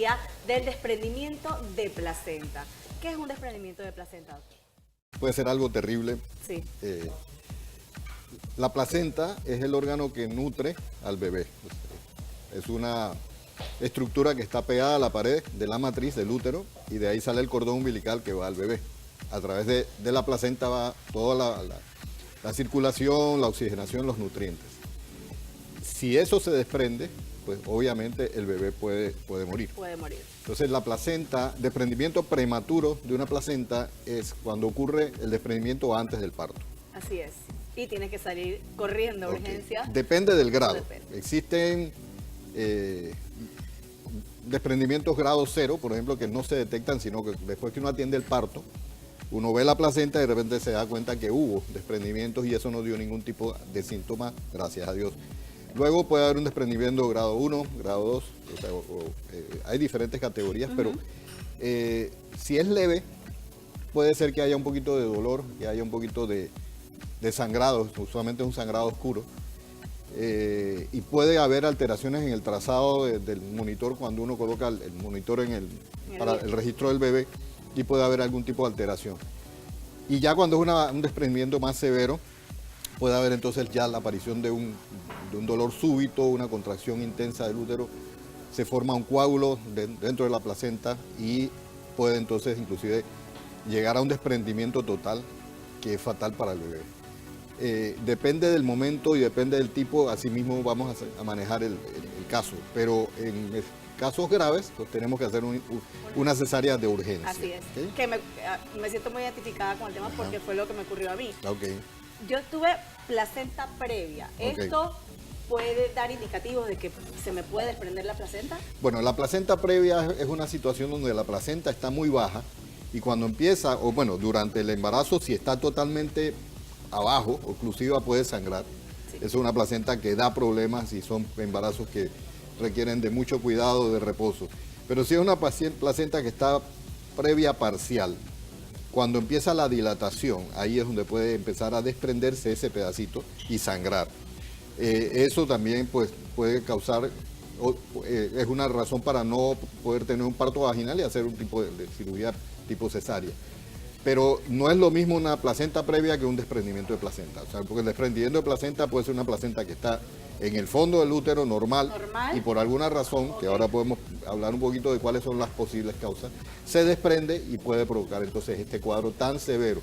patología del desprendimiento de placenta. ¿Qué es un desprendimiento de placenta, doctor? Puede ser algo terrible. Sí. La placenta es el órgano que nutre al bebé. Es una estructura que está pegada a la pared de la matriz del útero y de ahí sale el cordón umbilical que va al bebé. A través de la placenta va toda la circulación, la oxigenación, los nutrientes. Si eso se desprende, pues obviamente el bebé puede morir. Puede morir. Entonces la placenta, desprendimiento prematuro de una placenta es cuando ocurre el desprendimiento antes del parto. Así es. Y tienes que salir corriendo, urgencia. Depende del grado. Depende. Existen desprendimientos grado 0, por ejemplo, que no se detectan, sino que después que uno atiende el parto, uno ve la placenta y de repente se da cuenta que hubo desprendimientos y eso no dio ningún tipo de síntoma, gracias a Dios. Luego puede haber un desprendimiento grado 1, grado 2, hay diferentes categorías, pero si es leve, puede ser que haya un poquito de dolor, que haya un poquito de sangrado, usualmente es un sangrado oscuro, y puede haber alteraciones en el trazado del monitor cuando uno coloca el monitor para el registro del bebé y puede haber algún tipo de alteración. Y ya cuando es un desprendimiento más severo, puede haber entonces ya la aparición de un dolor súbito, una contracción intensa del útero, se forma un coágulo dentro de la placenta y puede entonces inclusive llegar a un desprendimiento total que es fatal para el bebé. Depende del momento y depende del tipo, así mismo vamos a manejar el caso, pero en casos graves pues tenemos que hacer una cesárea de urgencia. Así es. ¿Okay? Que me siento muy identificada con el tema porque fue lo que me ocurrió a mí. Okay. Yo tuve placenta previa. ¿Esto puede dar indicativos de que se me puede desprender la placenta? Bueno, la placenta previa es una situación donde la placenta está muy baja y cuando empieza, o bueno, durante el embarazo, si está totalmente abajo, oclusiva, puede sangrar. Sí. Es una placenta que da problemas y son embarazos que requieren de mucho cuidado, de reposo. Pero si es una placenta que está previa parcial, cuando empieza la dilatación, ahí es donde puede empezar a desprenderse ese pedacito y sangrar. Eso también pues, puede causar, es una razón para no poder tener un parto vaginal y hacer un tipo de cirugía tipo cesárea. Pero no es lo mismo una placenta previa que un desprendimiento de placenta. O sea, porque el desprendimiento de placenta puede ser una placenta que está en el fondo del útero normal. Y por alguna razón, que ahora podemos hablar un poquito de cuáles son las posibles causas, se desprende y puede provocar entonces este cuadro tan severo.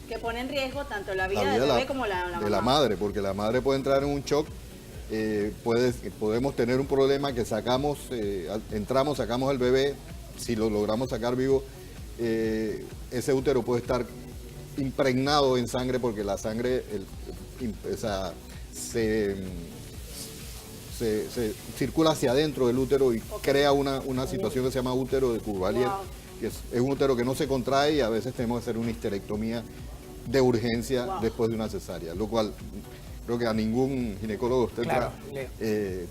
Que pone en riesgo tanto la vida del bebé como la mamá. De la madre, porque la madre puede entrar en un shock, podemos tener un problema que sacamos el bebé, si lo logramos sacar vivo, ese útero puede estar impregnado en sangre porque la sangre se circula hacia adentro del útero y crea una situación que se llama útero de Courvalier, que es un útero que no se contrae y a veces tenemos que hacer una histerectomía de urgencia después de una cesárea, lo cual creo que a ningún ginecólogo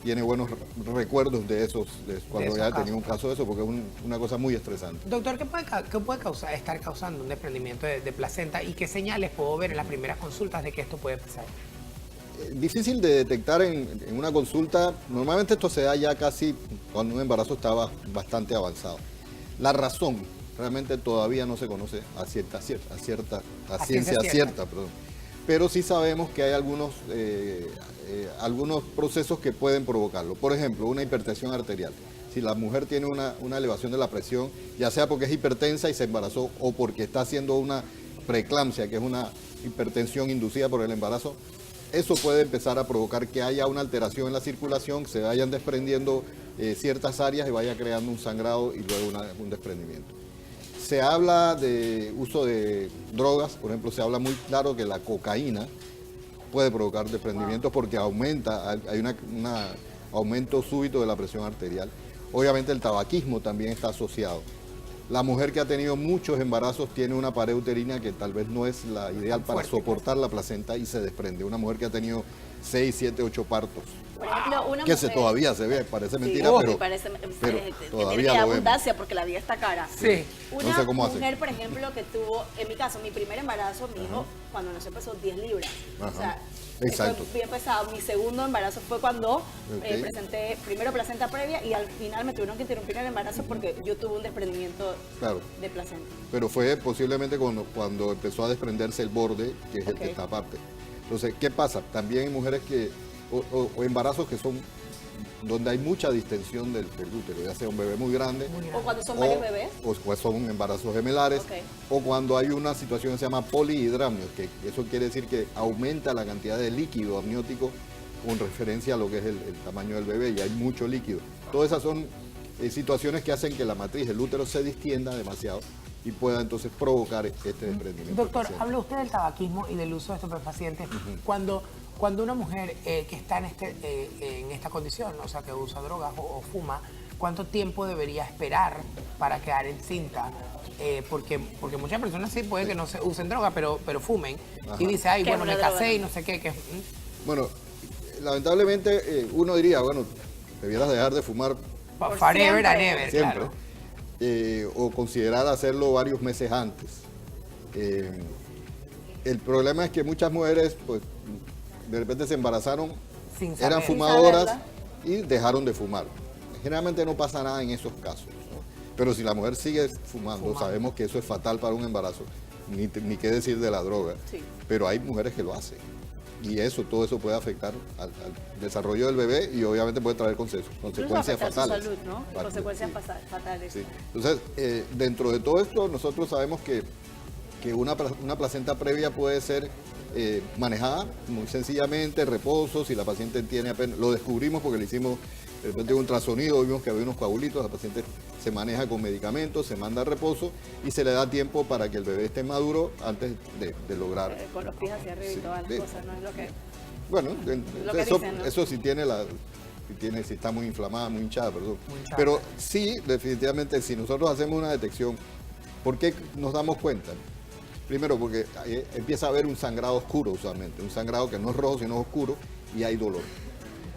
tiene buenos recuerdos de esos, cuando haya tenido un caso de eso, porque es una cosa muy estresante. Doctor, ¿qué puede estar causando un desprendimiento de placenta y qué señales puedo ver en las primeras consultas de que esto puede pasar? Difícil de detectar en una consulta. Normalmente esto se da ya casi cuando un embarazo estaba bastante avanzado. La razón realmente todavía no se conoce a ciencia cierta, perdón. Pero sí sabemos que hay algunos procesos que pueden provocarlo. Por ejemplo, una hipertensión arterial. Si la mujer tiene una elevación de la presión, ya sea porque es hipertensa y se embarazó o porque está haciendo una preeclampsia, que es una hipertensión inducida por el embarazo, eso puede empezar a provocar que haya una alteración en la circulación, se vayan desprendiendo ciertas áreas y vaya creando un sangrado y luego un desprendimiento. Se habla de uso de drogas, por ejemplo, se habla muy claro que la cocaína puede provocar desprendimientos porque hay un aumento súbito de la presión arterial. Obviamente el tabaquismo también está asociado. La mujer que ha tenido muchos embarazos tiene una pared uterina que tal vez no es la ideal para soportar la placenta y se desprende. Una mujer que ha tenido 6, 7, 8 partos. Por ejemplo, una Que mujer... todavía se ve, parece mentira, Sí, pero, parece, pero que todavía tiene que lo dar vemos. abundancia porque la vida está cara. Sí. Una No sé cómo hace. mujer, por ejemplo, que tuvo, en mi caso, mi primer embarazo, mi hijo, cuando nació pesó 10 libras. Ajá. O sea, Exacto. fue bien pesado. Mi segundo embarazo fue cuando Ok. presenté primero placenta previa y al final me tuvieron que interrumpir el embarazo porque yo tuve un desprendimiento Claro. de placenta. Pero fue posiblemente cuando empezó a desprenderse el borde, que es el Ok. que está aparte. Entonces, ¿qué pasa? También hay mujeres que, o embarazos que son donde hay mucha distensión del útero, ya sea un bebé muy grande, O cuando son varios bebés. o son embarazos gemelares, Ok. o cuando hay una situación que se llama polihidramnio, que eso quiere decir que aumenta la cantidad de líquido amniótico con referencia a lo que es el tamaño del bebé, y hay mucho líquido. Todas esas son situaciones que hacen que la matriz, el útero, se distienda demasiado y pueda entonces provocar este desprendimiento. Doctor, paciente. habla usted del tabaquismo y del uso de estupefacientes. Cuando una mujer que está en esta condición, o sea, que usa drogas o fuma, ¿cuánto tiempo debería esperar para quedar encinta? Porque muchas personas sí puede que no se usen droga, pero fumen. Ajá. Y dice, ay, Que bueno, una me droga, casé y ¿no? no sé qué. Bueno, lamentablemente uno diría, bueno, debieras dejar de fumar Por Forever and siempre. ever, siempre, claro. o considerar hacerlo varios meses antes. El problema es que muchas mujeres, pues, de repente se embarazaron, Sin eran saber. fumadoras saberla. y dejaron de fumar. Generalmente no pasa nada en esos casos, ¿no? Pero si la mujer sigue fumando, sabemos que eso es fatal para un embarazo, ni qué decir de la droga. Sí. Pero hay mujeres que lo hacen. Y todo eso puede afectar al desarrollo del bebé y obviamente puede traer Incluso consecuencias afectar fatales. su salud, ¿no? Consecuencias Sí. fatales. Sí. Entonces, dentro de todo esto, nosotros sabemos que una placenta previa puede ser manejada muy sencillamente, reposo, si la paciente tiene apenas, lo descubrimos porque le hicimos de repente un ultrasonido, vimos que había unos coagulitos, la paciente se maneja con medicamentos, se manda a reposo y se le da tiempo para que el bebé esté maduro antes de lograr. Con los pies hacia arriba y Sí, todas las sí. cosas, no es lo que... Bueno, Lo que eso, dicen, ¿no? eso sí si está muy inflamada, muy hinchada, perdón. Muy hinchada. Pero sí, definitivamente, si nosotros hacemos una detección, ¿por qué nos damos cuenta? Primero, porque empieza a haber un sangrado oscuro usualmente, un sangrado que no es rojo, sino oscuro, y hay dolor.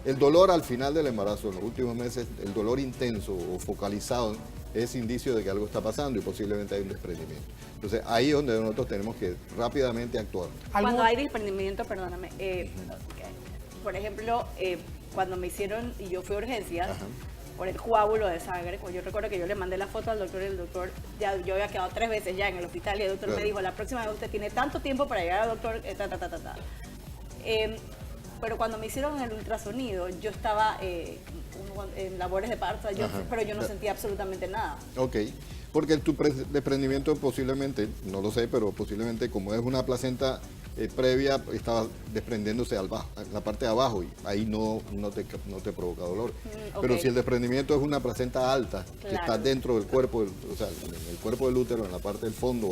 El dolor al final del embarazo, en los últimos meses, el dolor intenso o focalizado, es indicio de que algo está pasando y posiblemente hay un desprendimiento. Entonces, ahí es donde nosotros tenemos que rápidamente actuar. Cuando hay desprendimiento, perdóname, por ejemplo, cuando me hicieron, y yo fui a urgencias, Ajá. por el coágulo de sangre, pues yo recuerdo que yo le mandé la foto al doctor y el doctor, yo había quedado 3 veces ya en el hospital y el doctor Claro. me dijo, la próxima vez usted tiene tanto tiempo para llegar al doctor, pero cuando me hicieron el ultrasonido, yo estaba en labores de parto, Ajá. pero yo no sentía absolutamente nada. Ok, porque tu desprendimiento posiblemente, no lo sé, pero posiblemente como es una placenta previa, estaba desprendiéndose en la parte de abajo y ahí no te provoca dolor. ok. Pero si el desprendimiento es una placenta alta, que Claro. está dentro del cuerpo, o sea, en el cuerpo del útero, en la parte del fondo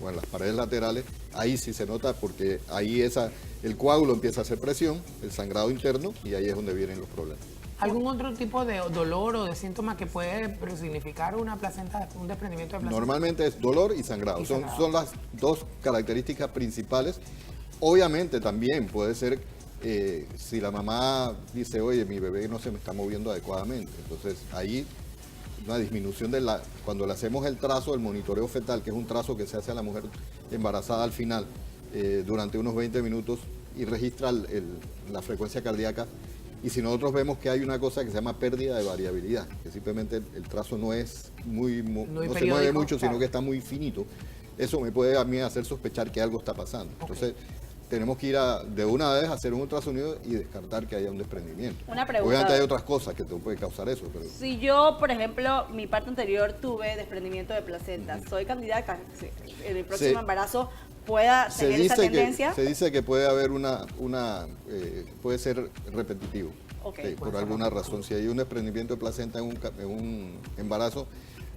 o en las paredes laterales, ahí sí se nota porque ahí el coágulo empieza a hacer presión, el sangrado interno, y ahí es donde vienen los problemas. ¿Algún otro tipo de dolor o de síntoma que puede significar una placenta, un desprendimiento de placenta? Normalmente es dolor y sangrado. Y Son sangrado. las dos características principales. Obviamente también puede ser si la mamá dice, oye, mi bebé no se me está moviendo adecuadamente. Entonces ahí una disminución cuando le hacemos el trazo, el monitoreo fetal, que es un trazo que se hace a la mujer embarazada al final, durante unos 20 minutos y registra la frecuencia cardíaca. Y si nosotros vemos que hay una cosa que se llama pérdida de variabilidad, que simplemente el trazo no es no se mueve periódico, mucho, claro. sino que está muy finito, eso me puede a mí hacer sospechar que algo está pasando. Entonces, tenemos que ir de una vez a hacer un ultrasonido y descartar que haya un desprendimiento. Una pregunta. Obviamente hay otras cosas que te pueden causar eso, pero Si yo, por ejemplo, mi parte anterior tuve desprendimiento de placenta, soy candidata a que en el próximo Sí. embarazo pueda tener esa tendencia. se dice que puede haber puede ser repetitivo. Ok. Sí, por ser alguna razón. Si hay un desprendimiento de placenta en un embarazo,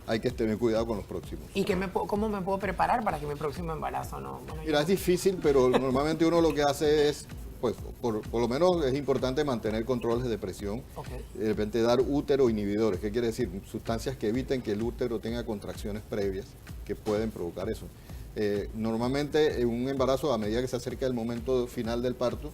hay que tener cuidado con los próximos. ¿Y cómo me puedo preparar para que mi próximo embarazo no? Bueno, Mira, es difícil, pero normalmente uno lo que hace es, pues, por lo menos es importante mantener controles de presión. Ok. De repente dar útero inhibidores. ¿Qué quiere decir? Sustancias que eviten que el útero tenga contracciones previas que pueden provocar eso. Normalmente en un embarazo, a medida que se acerca el momento final del parto,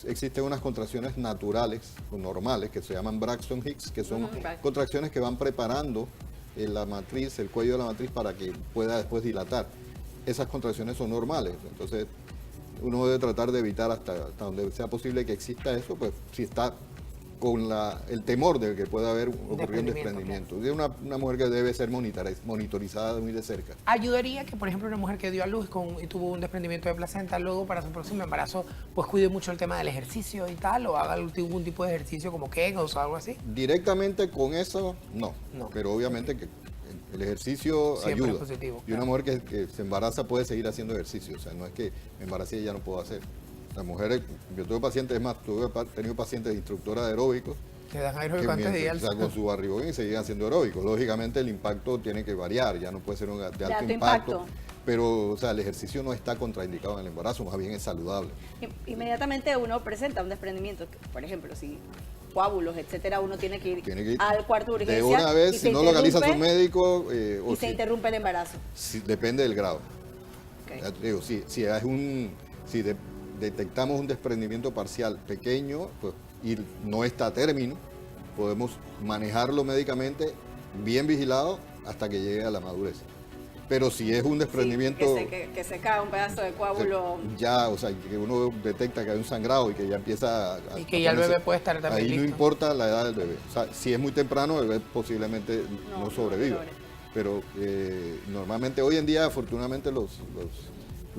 existen unas contracciones naturales o normales que se llaman Braxton Hicks, que son contracciones que van preparando la matriz, el cuello de la matriz para que pueda después dilatar. Esas contracciones son normales, entonces uno debe tratar de evitar hasta donde sea posible que exista eso, pues si está con el temor de que pueda haber ocurrido un desprendimiento. Es una mujer que debe ser monitorizada muy de cerca. ¿Ayudaría que, por ejemplo, una mujer que dio a luz y tuvo un desprendimiento de placenta, luego para su próximo embarazo, pues cuide mucho el tema del ejercicio y tal, o haga algún tipo de ejercicio como Kegels o algo así? Directamente con eso, no. Pero obviamente que el ejercicio siempre ayuda. es positivo, y una mujer que se embaraza puede seguir haciendo ejercicio. O sea, no es que me embaracé y ya no puedo hacer. Las mujeres, yo tuve pacientes, es más, he tenido pacientes de instructora de aeróbicos que dan aeróbico antes de ir al con su barrigón y seguían haciendo aeróbicos. Lógicamente el impacto tiene que variar, ya no puede ser de alto impacto. Pero, o sea, el ejercicio no está contraindicado en el embarazo, más bien es saludable. Inmediatamente uno presenta un desprendimiento, por ejemplo, si coágulos, etcétera, uno tiene que ir al cuarto de urgencia. De una vez, si no localiza a su médico. Y se interrumpe el embarazo. Depende del grado. Ya te digo, si detectamos un desprendimiento parcial pequeño, pues, y no está a término, podemos manejarlo médicamente bien vigilado hasta que llegue a la madurez. Pero si es un desprendimiento... que se cae un pedazo de coágulo... Ya, o sea, que uno detecta que hay un sangrado y que ya empieza y que ya el bebé puede estar también ahí listo. No importa la edad del bebé. O sea, si es muy temprano, el bebé posiblemente no sobreviva. Pero normalmente hoy en día, afortunadamente, los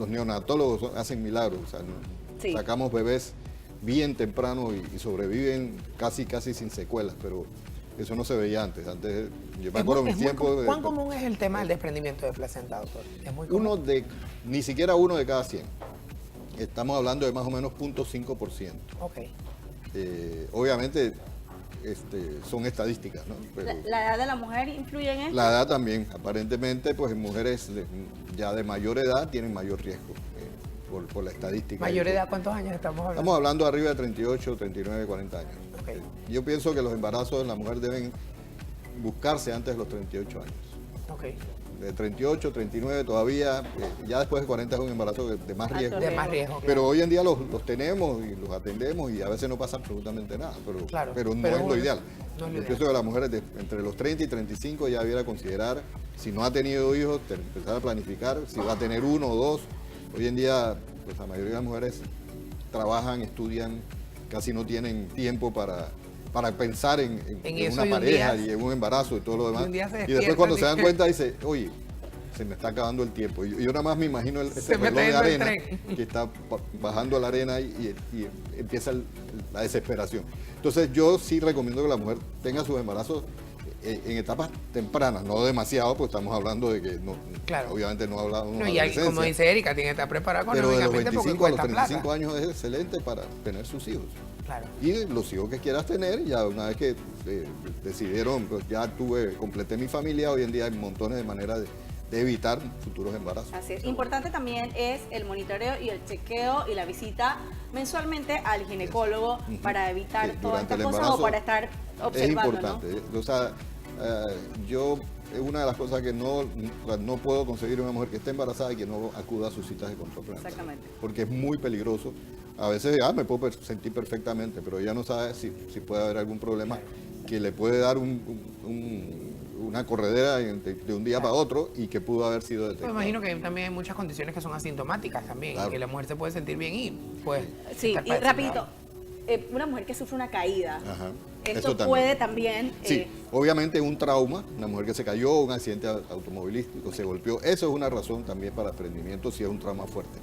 neonatólogos hacen milagros. O sea, sacamos bebés bien temprano y sobreviven casi sin secuelas, pero eso no se veía antes. Antes, yo me acuerdo mis tiempos... ¿Cuán común es el tema del desprendimiento de placenta, doctor? ¿Es muy común? Ni siquiera uno de cada 100. Estamos hablando de más o menos 0.5%. Ok. Obviamente son estadísticas, ¿no? Pero ¿La edad de la mujer influye en esto? La edad también. Aparentemente, pues en mujeres ya de mayor edad tienen mayor riesgo. Por la estadística. ¿Mayor edad? ¿Cuántos años estamos hablando? Estamos hablando arriba de 38, 39, 40 años. Okay. Yo pienso que los embarazos en la mujer deben buscarse antes de los 38 años. Okay. De 38, 39 todavía, ya después de 40 es un embarazo de más riesgo. De más riesgo, claro. Pero hoy en día los tenemos y los atendemos y a veces no pasa absolutamente nada, pero no es lo ideal. No es lo Yo ideal. pienso que las mujeres entre los 30 y 35 ya debiera considerar, si no ha tenido hijos, empezar a planificar, si va a tener uno o dos. Hoy en día, pues la mayoría de las mujeres trabajan, estudian, casi no tienen tiempo para pensar en una pareja y en un embarazo y todo lo demás. Y después cuando se dan cuenta dice, oye, se me está acabando el tiempo. Y yo nada más me imagino ese reloj de arena que está bajando la arena y empieza la desesperación. Entonces yo sí recomiendo que la mujer tenga sus embarazos en etapas tempranas, no demasiado, pues estamos hablando de que obviamente no hablamos de y como dice Erika, tiene que estar preparada pero de los económicamente 25 a los 35 plata. años es excelente para tener sus hijos. Claro. Y los hijos que quieras tener, ya una vez que decidieron, pues ya completé mi familia, hoy en día hay montones de maneras de evitar futuros embarazos. Así es. Importante también es el monitoreo y el chequeo y la visita mensualmente al ginecólogo para evitar todas estas cosas o para estar observando. Es importante, ¿no? O sea, yo, es una de las cosas que no puedo conseguir una mujer que esté embarazada y que no acuda a sus citas de control prenatal. Exactamente. Porque es muy peligroso. A veces me puedo sentir perfectamente, pero ella no sabe si puede haber algún problema que le puede dar una corredera de un día para otro y que pudo haber sido detectado. Me imagino que también hay muchas condiciones que son asintomáticas también, y que la mujer se puede sentir bien y pues... Sí, y rapidito, una mujer que sufre una caída, esto también puede también... Sí, obviamente un trauma, una mujer que se cayó, un accidente automovilístico, se golpeó, eso es una razón también para desprendimiento si es un trauma fuerte.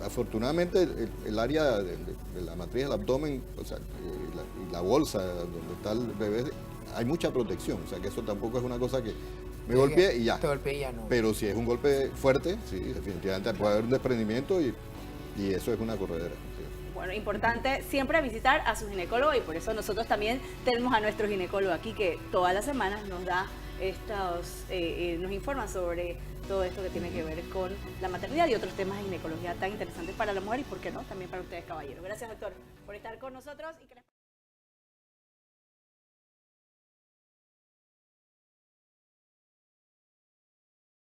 Afortunadamente el área de la matriz del abdomen, o sea, y la bolsa donde está el bebé, hay mucha protección, o sea que eso tampoco es una cosa que me golpeé y ya. Te golpeé y ya no. Pero si es un golpe fuerte, sí, definitivamente puede haber un desprendimiento y eso es una corredera. Sí. Bueno, importante siempre visitar a su ginecólogo y por eso nosotros también tenemos a nuestro ginecólogo aquí que todas las semanas nos da nos informa sobre todo esto que tiene que ver con la maternidad y otros temas de ginecología tan interesantes para la mujer y, por qué no, también para ustedes, caballeros. Gracias, doctor, por estar con nosotros.